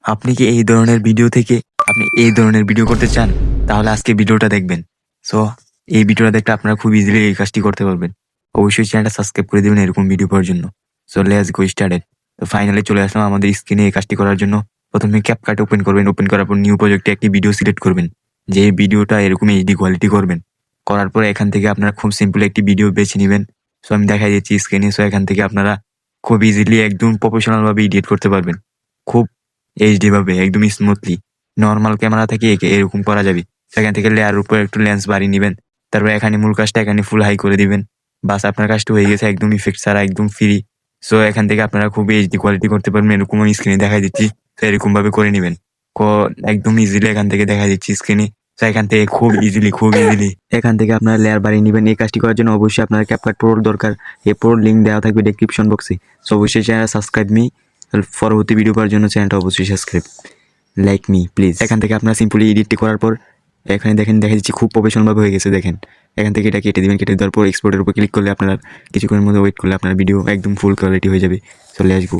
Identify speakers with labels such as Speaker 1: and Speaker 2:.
Speaker 1: আপনি কি এই ধরনের ভিডিও থেকে আপনি এই ধরনের ভিডিও করতে চান? তাহলে আজকে ভিডিওটা দেখবেন। সো এই ভিডিওটা দেখলে আপনারা খুব ইজিলি এই কাজটি করতে পারবেন। অবশ্যই চ্যানেলটা সাবস্ক্রাইব করে দিবেন এরকম ভিডিও পাওয়ার জন্য। So let's go started. তো ফাইনালি চলে আসলাম আমাদের স্ক্রিনে এই কাজটি করার জন্য। প্রথমে ক্যাপকাট ওপেন করবেন। ওপেন করার পর নিউ প্রজেক্টে একটি ভিডিও সিলেক্ট করবেন। যে ভিডিওটা এরকম এইচডি কোয়ালিটি করবেন। করার পরে এখান থেকে আপনারা খুব সিম্পল একটি ভিডিও বেছে নেবেন। সো আমি দেখাই দিচ্ছি স্ক্রিনে। সো এখান থেকে আপনারা খুব ইজিলি একদম প্রফেশনাল ভাবে এডিট করতে পারবেন। খুব এইচডি ভাবে একদম স্মুথলি নর্মাল ক্যামেরা থেকে এরকম করা যাবে। সেখান থেকে লেয়ার উপর একটু লেন্স বাড়িয়ে নেবেন। তারপর এখানে মূল কাজটা এখানে ফুল হাই করে দিবেন। বাস আপনার কাজটা হয়ে গেছে একদম ইফেক্ট ছাড়া একদম ফ্রি। সো এখান থেকে আপনারা খুব এইচডি কোয়ালিটি করতে পারবেন। এরকম আমি স্ক্রিনে দেখাই দিচ্ছি। তো এরকম ভাবে করে নেবেন। একদম ইজিলি এখান থেকে দেখা দিচ্ছি স্ক্রিনে। তো এখান থেকে খুব ইজিলি এখান থেকে আপনারা লেয়ার বাড়িয়ে নেবেন। এই কাজটি করার জন্য অবশ্যই আপনার ক্যাপকাট প্রোর দরকার। এই প্রোর লিঙ্ক দেওয়া থাকবে ডেসক্রিপশন বক্সে। সো অবশ্যই চ্যানেল সাবস্ক্রাইব মি। পরবর্তী ভিডিও পাওয়ার জন্য চ্যানেলটা অবশ্যই সাবস্ক্রাইব লাইক মি প্লিজ। এখান থেকে আপনারা সিম্পলি এডিটটি করার পর এখানে দেখেন দেখা যাচ্ছে খুব প্রফেশনালভাবে হয়ে গেছে। দেখেন এখান থেকে এটা কেটে দিবেন। কেটে দেওয়ার পর এক্সপোর্টের উপর ক্লিক করলে আপনার কিছুক্ষণের মধ্যে ওয়েট করলে আপনার ভিডিও একদম ফুল কোয়ালিটি হয়ে যাবে। চলে আসবো।